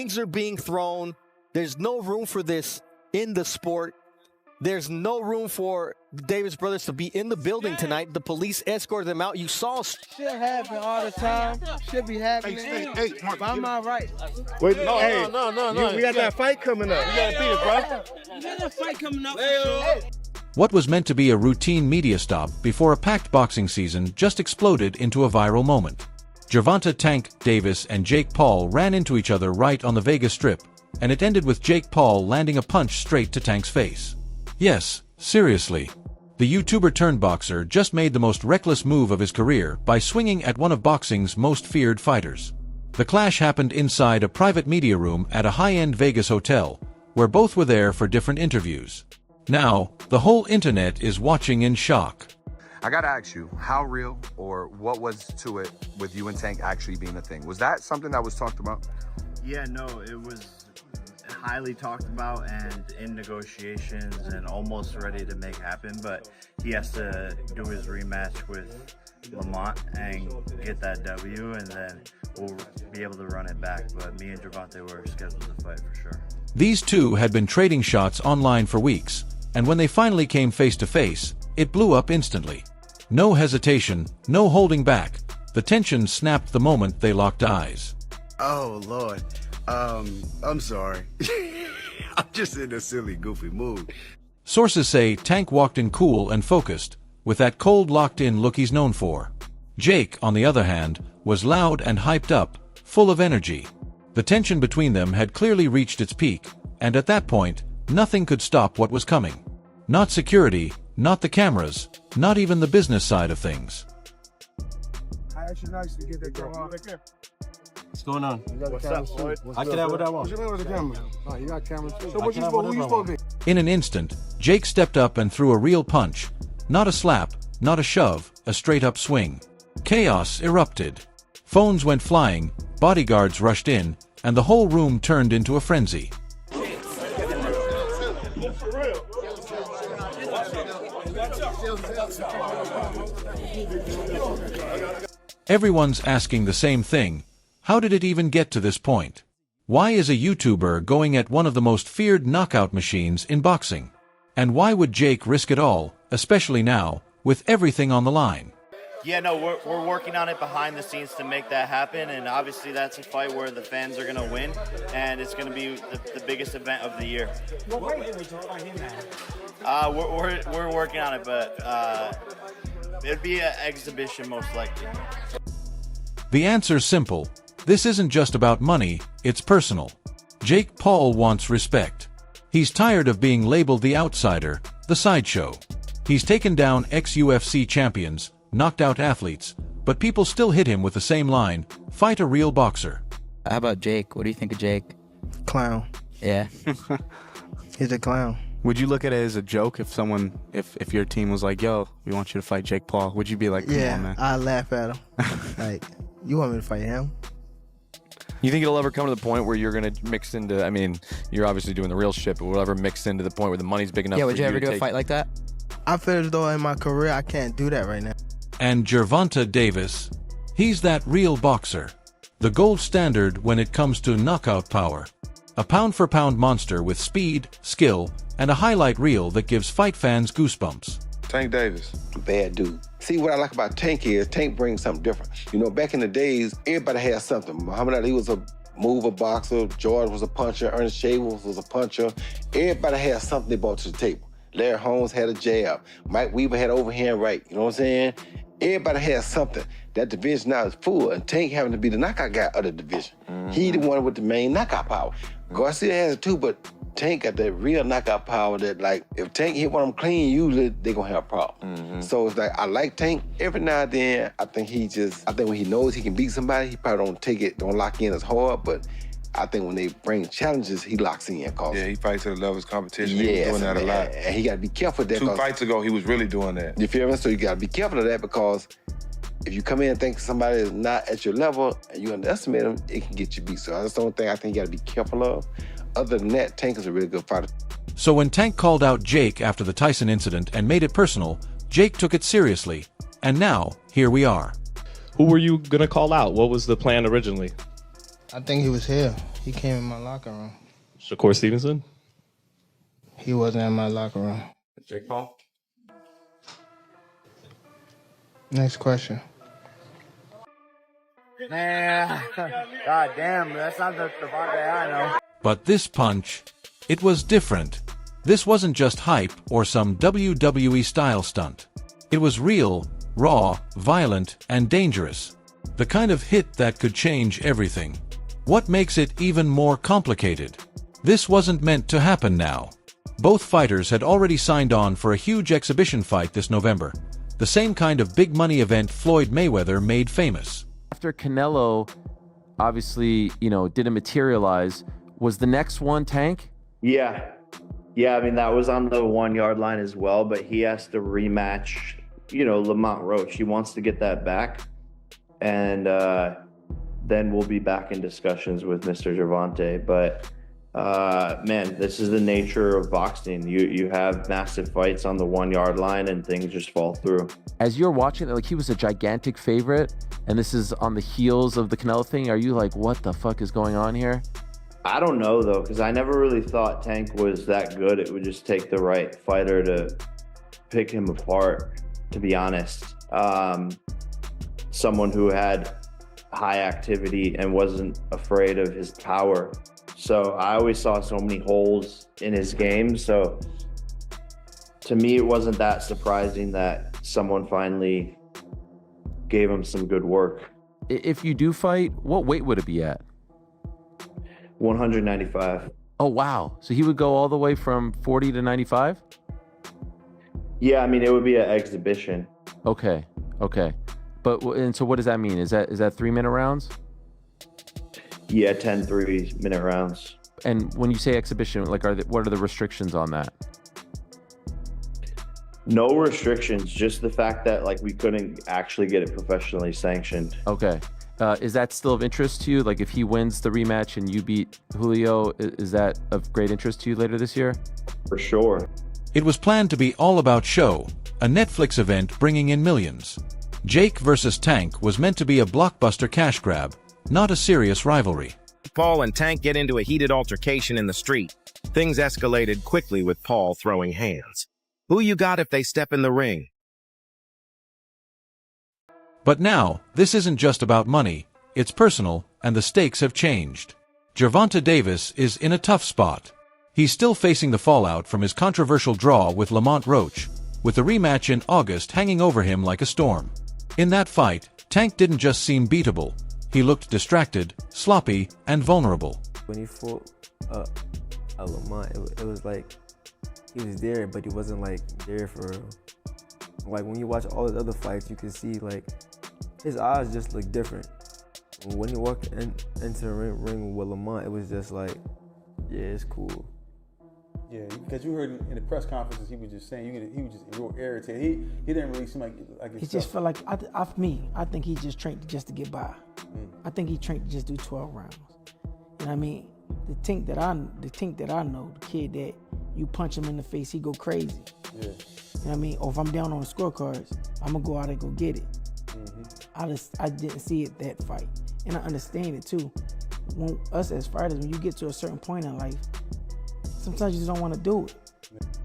Things are being thrown. There's no room for this in the sport. There's no room for the Davis brothers to be in the building tonight. The police escorted them out. You saw. Shit happen all the time. Should be happening. Hey, Mark, I'm all right. Wait, No. We got that fight coming up. You gotta beat it, bro. You got that fight coming up for sure. What was meant to be a routine media stop before a packed boxing season just exploded into a viral moment. Gervonta "Tank" Davis and Jake Paul ran into each other right on the Vegas Strip, and it ended with Jake Paul landing a punch straight to Tank's face. Yes, seriously. The YouTuber-turned-boxer just made the most reckless move of his career by swinging at one of boxing's most feared fighters. The clash happened inside a private media room at a high-end Vegas hotel, where both were there for different interviews. Now, the whole internet is watching in shock. I gotta ask you, how real or what was to it with you and Tank actually being a thing? Was that something that was talked about? Yeah, no, it was highly talked about and in negotiations and almost ready to make happen, but he has to do his rematch with Lamont and get that W, and then we'll be able to run it back. But me and Gervonta were scheduled to fight for sure. These two had been trading shots online for weeks, and when they finally came face to face, it blew up instantly. No hesitation, no holding back. The tension snapped the moment they locked eyes. Oh, Lord. I'm sorry. I'm just in a silly, goofy mood. Sources say Tank walked in cool and focused, with that cold, locked-in look he's known for. Jake, on the other hand, was loud and hyped up, full of energy. The tension between them had clearly reached its peak, and at that point, nothing could stop what was coming. Not security, not the cameras, not even the business side of things. I actually nice to get that girl on right there. What's going on? What's up, Floyd? I can have what I want. What you mean with the camera? Oh, you got cameras too. So I what can you have supposed whatever to I be? In an instant, Jake stepped up and threw a real punch. Not a slap, not a shove, a straight-up swing. Chaos erupted. Phones went flying, bodyguards rushed in, and the whole room turned into a frenzy. Everyone's asking the same thing. How did it even get to this point? Why is a YouTuber going at one of the most feared knockout machines in boxing? And why would Jake risk it all, especially now, with everything on the line? Yeah, no, we're working on it behind the scenes to make that happen, and obviously that's a fight where the fans are going to win, and it's going to be the biggest event of the year. What weight did we fight him at? We're working on it, but it'd be an exhibition most likely. The answer's simple. This isn't just about money, it's personal. Jake Paul wants respect. He's tired of being labeled the outsider, the sideshow. He's taken down ex-UFC champions, knocked out athletes, but people still hit him with the same line, fight a real boxer. How about Jake? What do you think of Jake? Clown. Yeah. He's a clown. Would you look at it as a joke if if your team was like, yo, we want you to fight Jake Paul? Would you be like, come on, man? I laugh at him. Like, you want me to fight him? You think it'll ever come to the point where you're going to mix into, I mean, you're obviously doing the real shit, but will it ever mix into the point where the money's big enough Yeah, for would you to ever do a take- fight like that? I feel as though in my career I can't do that right now. And Gervonta Davis, he's that real boxer. The gold standard when it comes to knockout power. A pound-for-pound monster with speed, skill, and a highlight reel that gives fight fans goosebumps. Tank Davis. Bad dude. See, what I like about Tank is Tank brings something different. You know, back in the days, everybody had something. Muhammad Ali was a mover boxer, George was a puncher, Ernest Shavers was a puncher. Everybody had something they brought to the table. Larry Holmes had a jab. Mike Weaver had overhand right. You know what I'm saying? Everybody has something. That division now is full, and Tank having to be the knockout guy of the division. He the one with the main knockout power. Garcia has it too, but Tank got that real knockout power that, like, if Tank hit one of them clean, usually they gonna have a problem. So it's like, I like Tank. Every now and then, I think when he knows he can beat somebody, he probably don't lock in as hard, but I think when they bring challenges, he locks in. Yeah, he fights to the level of competition. Yes, He was doing that a lot. and he gotta be careful of that. 2 fights ago, he was really doing that. You feel me? So you gotta be careful of that, because if you come in and think somebody is not at your level and you underestimate them, it can get you beat. So that's the only thing I think you gotta be careful of. Other than that, Tank is a really good fighter. So when Tank called out Jake after the Tyson incident and made it personal, Jake took it seriously. And now, here we are. Who were you gonna call out? What was the plan originally? I think he was here. He came in my locker room. Shakur Stevenson? He wasn't in my locker room. Jake Paul? Next question. Nah, god damn, that's not the Gervonta I know. But this punch, it was different. This wasn't just hype or some WWE style stunt. It was real, raw, violent, and dangerous. The kind of hit that could change everything. What makes it even more complicated? This wasn't meant to happen now. Both fighters had already signed on for a huge exhibition fight this November. The same kind of big money event Floyd Mayweather made famous. After Canelo, obviously, didn't materialize, was the next one Tank? Yeah. Yeah, I mean, that was on the 1 yard line as well, but he has to rematch, Lamont Roach. He wants to get that back. And then we'll be back in discussions with Mr. Gervonta. But, man, this is the nature of boxing. You have massive fights on the 1 yard line and things just fall through. As you're watching it, he was a gigantic favorite, and this is on the heels of the Canelo thing. Are you like, what the fuck is going on here? I don't know, though, because I never really thought Tank was that good. It would just take the right fighter to pick him apart, to be honest. Someone who had high activity and wasn't afraid of his power. So I always saw so many holes in his game. So to me, it wasn't that surprising that someone finally gave him some good work. If you do fight, what weight would it be at? 195. Oh, wow. So he would go all the way from 40 to 95? Yeah, I mean, it would be an exhibition. Okay. And so what does that mean? Is that 3-minute rounds? Yeah, 10 3-minute rounds. And when you say exhibition, what are the restrictions on that? No restrictions, just the fact that we couldn't actually get it professionally sanctioned. Okay. Is that still of interest to you? If he wins the rematch and you beat Julio, is that of great interest to you later this year? For sure. It was planned to be all about show, a Netflix event bringing in millions. Jake versus Tank was meant to be a blockbuster cash grab, not a serious rivalry. Paul and Tank get into a heated altercation in the street. Things escalated quickly with Paul throwing hands. Who you got if they step in the ring? But now, this isn't just about money, it's personal, and the stakes have changed. Gervonta Davis is in a tough spot. He's still facing the fallout from his controversial draw with Lamont Roach, with the rematch in August hanging over him like a storm. In that fight, Tank didn't just seem beatable. He looked distracted, sloppy, and vulnerable. When he fought Lamont, it was like he was there, but he wasn't there for real. When you watch all his other fights, you can see his eyes just look different. When he walked into the ring with Lamont, it was just yeah, it's cool. Yeah, because you heard in the press conferences, he was just saying he was just real irritated. He didn't really seem like it just felt like I think he just trained just to get by. I think he trained to just do 12 rounds. You know what I mean? The Tink that I know, the kid that you punch him in the face, he go crazy. Yeah. You know what I mean? Or if I'm down on the scorecards, I'm gonna go out and go get it. I didn't see it that fight, and I understand it too. When us as fighters, when you get to a certain point in life, sometimes you just don't want to do it.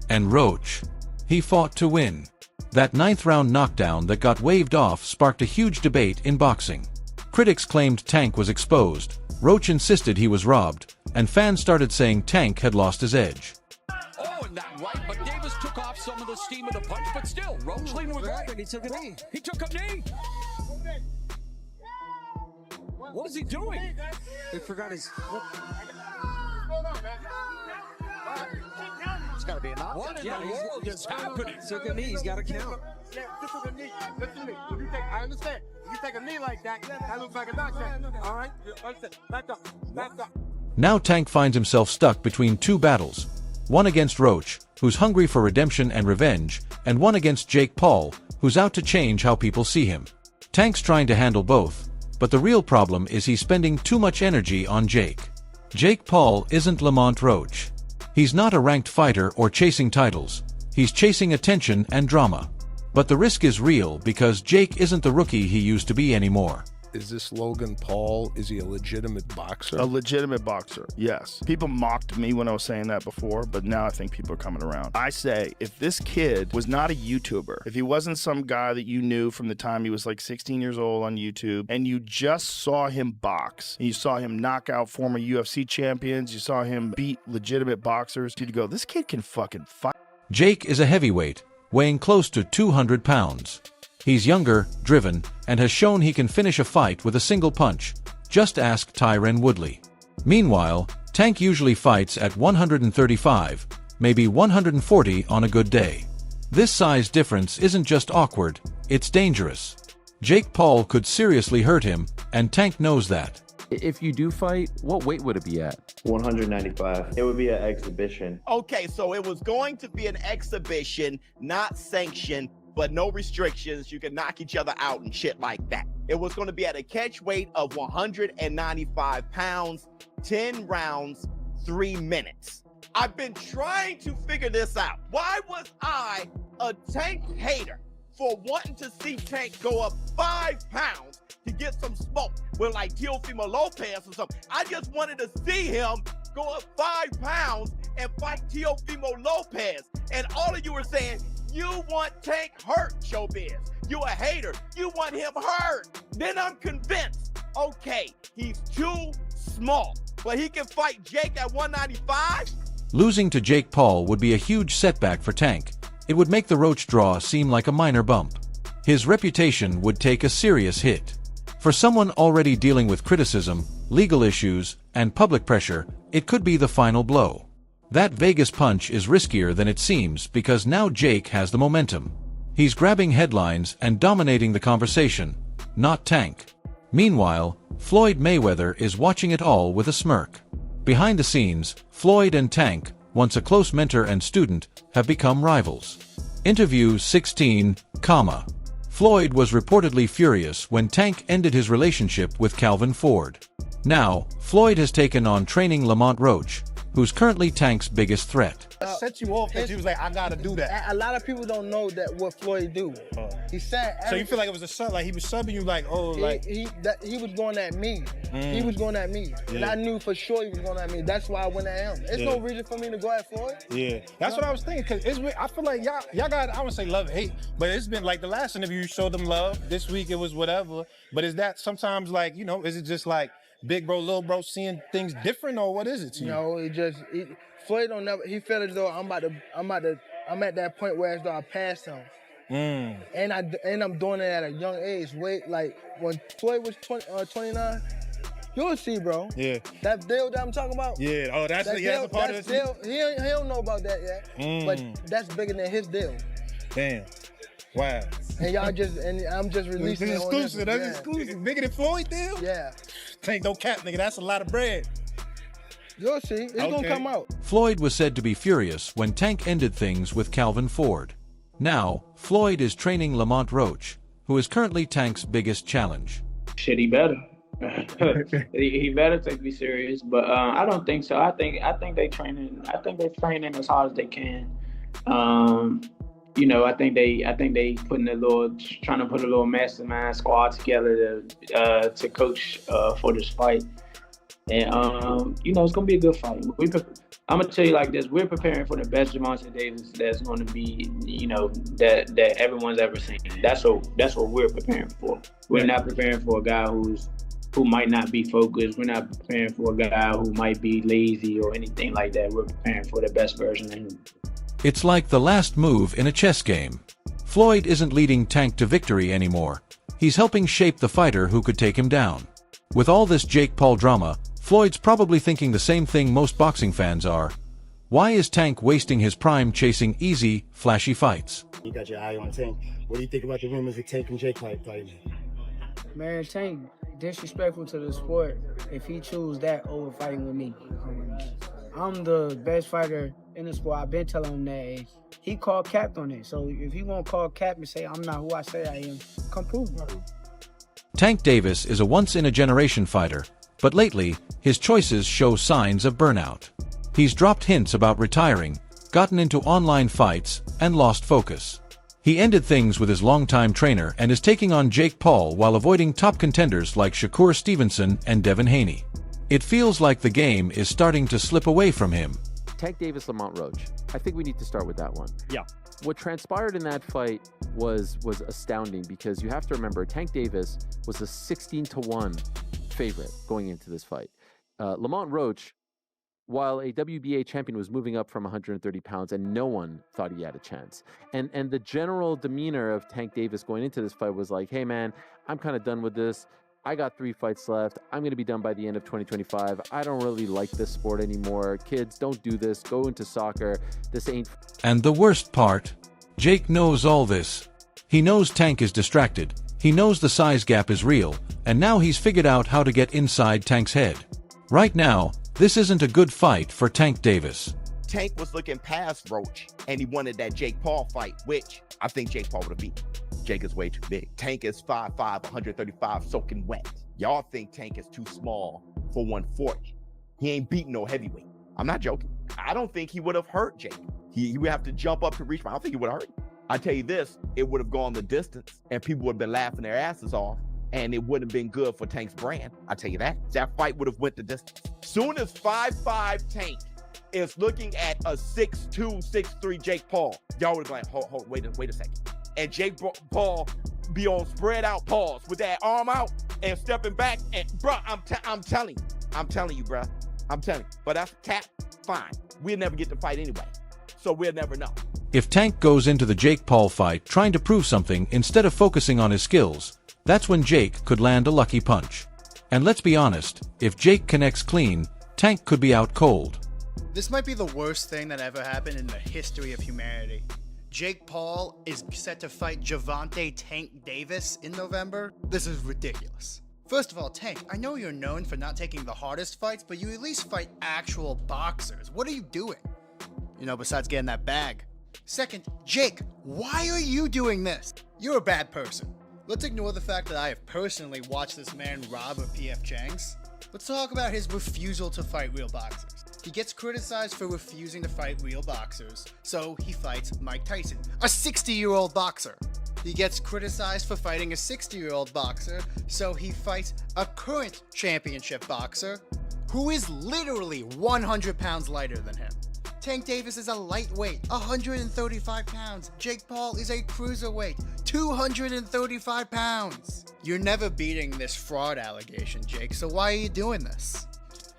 And Roach, he fought to win. That 9th round knockdown that got waved off sparked a huge debate in boxing. Critics claimed Tank was exposed, Roach insisted he was robbed, and fans started saying Tank had lost his edge. Oh, and that right, but Davis took off some of the steam of the punch, but still, Roach leaned was right. He took a knee. He took a knee. What is he doing? He forgot his... It's got to be a knock. What in the world is happening? Took a knee. He's got to count. Yeah, this is a knee. Listen to me. I understand. If you take a knee like that, that looks like a knockdown. All right? Back up. Back up. Now Tank finds himself stuck between two battles. One against Roach, who's hungry for redemption and revenge, and one against Jake Paul, who's out to change how people see him. Tank's trying to handle both, but the real problem is he's spending too much energy on Jake. Jake Paul isn't Lamont Roach. He's not a ranked fighter or chasing titles. He's chasing attention and drama. But the risk is real because Jake isn't the rookie he used to be anymore. Is this Logan Paul? Is he a legitimate boxer? A legitimate boxer, yes. People mocked me when I was saying that before, but now I think people are coming around. I say, if this kid was not a YouTuber, if he wasn't some guy that you knew from the time he was like 16 years old on YouTube, and you just saw him box, and you saw him knock out former UFC champions, you saw him beat legitimate boxers, you'd go, this kid can fucking fight. Jake is a heavyweight, weighing close to 200 pounds. He's younger, driven, and has shown he can finish a fight with a single punch. Just ask Tyron Woodley. Meanwhile, Tank usually fights at 135, maybe 140 on a good day. This size difference isn't just awkward, it's dangerous. Jake Paul could seriously hurt him, and Tank knows that. If you do fight, what weight would it be at? 195. It would be an exhibition. Okay, so it was going to be an exhibition, not sanctioned, but no restrictions. You can knock each other out and shit like that. It was going to be at a catch weight of 195 pounds, 10 rounds, 3 minutes. I've been trying to figure this out. Why was I a Tank hater for wanting to see Tank go up 5 pounds to get some smoke with like Teofimo Lopez or something? I just wanted to see him go up 5 pounds and fight Teofimo Lopez. And all of you were saying, you want Tank hurt, Showbiz. You a hater. You want him hurt. Then I'm convinced, okay, he's too small, but he can fight Jake at 195? Losing to Jake Paul would be a huge setback for Tank. It would make the Roach draw seem like a minor bump. His reputation would take a serious hit. For someone already dealing with criticism, legal issues, and public pressure, it could be the final blow. That Vegas punch is riskier than it seems because now Jake has the momentum. He's grabbing headlines and dominating the conversation, not Tank. Meanwhile, Floyd Mayweather is watching it all with a smirk. Behind the scenes, Floyd and Tank, once a close mentor and student, have become rivals. Interview 16, Floyd was reportedly furious when Tank ended his relationship with Calvin Ford. Now, Floyd has taken on training Lamont Roach, who's currently Tank's biggest threat. Set you off that you was like, I gotta do that. A lot of people don't know that what Floyd do. He said. So you feel like it was a sub, like he was subbing you, like, oh, like he was going at me. He was going at me, and I knew for sure he was going at me. That's why I went at him. There's no reason for me to go at Floyd. Yeah, that's what I was thinking. Cause it's, I feel like y'all got, I wouldn't say love hate, but it's been like the last interview you showed them love. This week it was whatever. But is that sometimes like, you know, is it just like big bro, little bro seeing things different, or what is it to you? No, Floyd don't never. He felt as though I'm at that point where as though I passed him. And I'm doing it at a young age. Wait, like when Floyd was 29, you'll see, bro. Yeah. That deal that I'm talking about. Yeah. Oh, that's a part of this. He don't know about that yet. But that's bigger than his deal. Damn. Wow. And I'm just releasing this. Exclusive. That's exclusive. Bigger than Floyd deal? Yeah. Tank no cap, nigga. That's a lot of bread. You'll see. It's gonna come out. Floyd was said to be furious when Tank ended things with Calvin Ford. Now, Floyd is training Lamont Roach, who is currently Tank's biggest challenge. Shit, he better. he better take me serious, but I don't think so. I think they training. I think they're training as hard as they can. You know, I think they trying to put a little mastermind squad together to coach for this fight. And you know, it's gonna be a good fight. I'm gonna tell you like this: we're preparing for the best Gervonta Davis that's gonna be, you know, that everyone's ever seen. That's what we're preparing for. We're not preparing for a guy who might not be focused. We're not preparing for a guy who might be lazy or anything like that. We're preparing for the best version of him. It's like the last move in a chess game. Floyd isn't leading Tank to victory anymore. He's helping shape the fighter who could take him down. With all this Jake Paul drama, Floyd's probably thinking the same thing most boxing fans are. Why is Tank wasting his prime chasing easy, flashy fights? You got your eye on Tank. What do you think about the rumors of Tank and Jake fighting? Man, Tank disrespectful to the sport if he choose that over fighting with me. I'm the best fighter in the sport. I've been telling him that. He called cap on it. So if he won't call cap and say I'm not who I say I am, come prove it. Tank Davis is a once-in-a-generation fighter, but lately, his choices show signs of burnout. He's dropped hints about retiring, gotten into online fights, and lost focus. He ended things with his longtime trainer and is taking on Jake Paul while avoiding top contenders like Shakur Stevenson and Devin Haney. It feels like the game is starting to slip away from him. Tank Davis, Lamont Roach. I think we need to start with that one. Yeah. What transpired in that fight was astounding, because you have to remember Tank Davis was a 16-1 favorite going into this fight. Lamont Roach, while a WBA champion, was moving up from 130 pounds, and no one thought he had a chance. And the general demeanor of Tank Davis going into this fight was like, hey man, I'm kind of done with this. I got 3 fights left. I'm going to be done by the end of 2025. I don't really like this sport anymore. Kids, don't do this. Go into soccer. This ain't... And the worst part, Jake knows all this. He knows Tank is distracted. He knows the size gap is real, and now he's figured out how to get inside Tank's head. Right now, this isn't a good fight for Tank Davis. Tank was looking past Roach, and he wanted that Jake Paul fight, which I think Jake Paul would have beat. Jake is way too big. Tank is 5'5", 135, soaking wet. Y'all think Tank is too small for 140. He ain't beating no heavyweight. I'm not joking. I don't think he would have hurt Jake. He would have to jump up to reach him. I don't think he would have hurt him. I tell you this, it would have gone the distance, and people would have been laughing their asses off, and it wouldn't have been good for Tank's brand. I tell you that. That fight would have went the distance. Soon as 5'5" Tank is looking at a 6'2", 6'3" Jake Paul, y'all would have been like, wait a second. And Jake Paul be on spread out paws with that arm out and stepping back. And bro, I'm telling you, bro. I'm telling you. But that's cap, fine. We'll never get to fight anyway. So we'll never know. If Tank goes into the Jake Paul fight trying to prove something instead of focusing on his skills, that's when Jake could land a lucky punch. And let's be honest, if Jake connects clean, Tank could be out cold. This might be the worst thing that ever happened in the history of humanity. Jake Paul is set to fight Gervonta Tank Davis in November. This is ridiculous. First of all, Tank, I know you're known for not taking the hardest fights, but you at least fight actual boxers. What are you doing? You know, besides getting that bag. Second, Jake, why are you doing this? You're a bad person. Let's ignore the fact that I have personally watched this man rob a P.F. Chang's. Let's talk about his refusal to fight real boxers. He gets criticized for refusing to fight real boxers, so he fights Mike Tyson, a 60-year-old boxer. He gets criticized for fighting a 60-year-old boxer, so he fights a current championship boxer who is literally 100 pounds lighter than him. Tank Davis is a lightweight, 135 pounds. Jake Paul is a cruiserweight, 235 pounds. You're never beating this fraud allegation, Jake, so why are you doing this?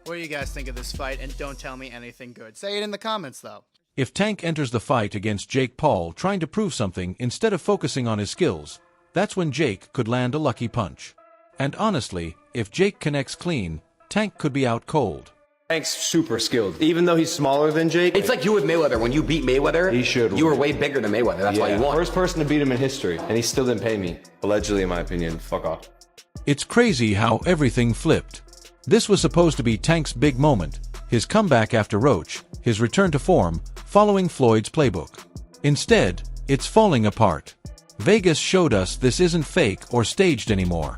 What do you guys think of this fight? And don't tell me anything good. Say it in the comments, though. If Tank enters the fight against Jake Paul trying to prove something instead of focusing on his skills, that's when Jake could land a lucky punch. And honestly, if Jake connects clean, Tank could be out cold. Tank's super skilled. Even though he's smaller than Jake. It's like you with Mayweather. When you beat Mayweather, you were way bigger than Mayweather. That's why you won. First person to beat him in history, and he still didn't pay me. Allegedly, in my opinion. Fuck off. It's crazy how everything flipped. This was supposed to be Tank's big moment, his comeback after Roach, his return to form, following Floyd's playbook. Instead, it's falling apart. Vegas showed us this isn't fake or staged anymore.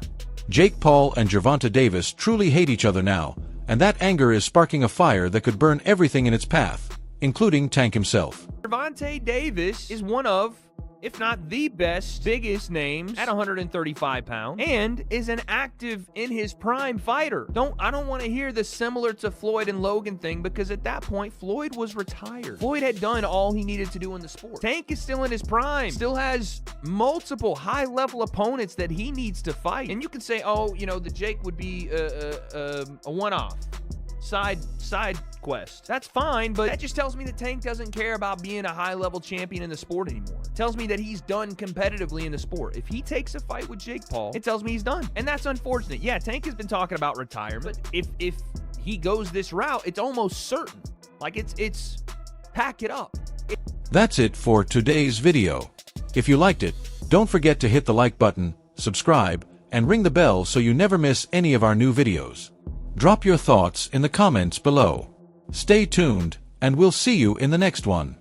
Jake Paul and Gervonta Davis truly hate each other now, and that anger is sparking a fire that could burn everything in its path, including Tank himself. Gervonta Davis is one of, if not the best, biggest names at 135 pounds, and is an active in his prime fighter. I don't want to hear the similar to Floyd and Logan thing, because at that point, Floyd was retired. Floyd had done all he needed to do in the sport. Tank is still in his prime, still has multiple high-level opponents that he needs to fight. And you can say, oh, you know, the Jake would be a one-off. Side quest. That's fine, but that just tells me that Tank doesn't care about being a high-level champion in the sport anymore. It tells me that he's done competitively in the sport. If he takes a fight with Jake Paul, it tells me he's done. And that's unfortunate. Yeah, Tank has been talking about retirement. If he goes this route, it's almost certain. Like, it's pack it up. That's it for today's video. If you liked it, don't forget to hit the like button, subscribe, and ring the bell so you never miss any of our new videos. Drop your thoughts in the comments below. Stay tuned, and we'll see you in the next one.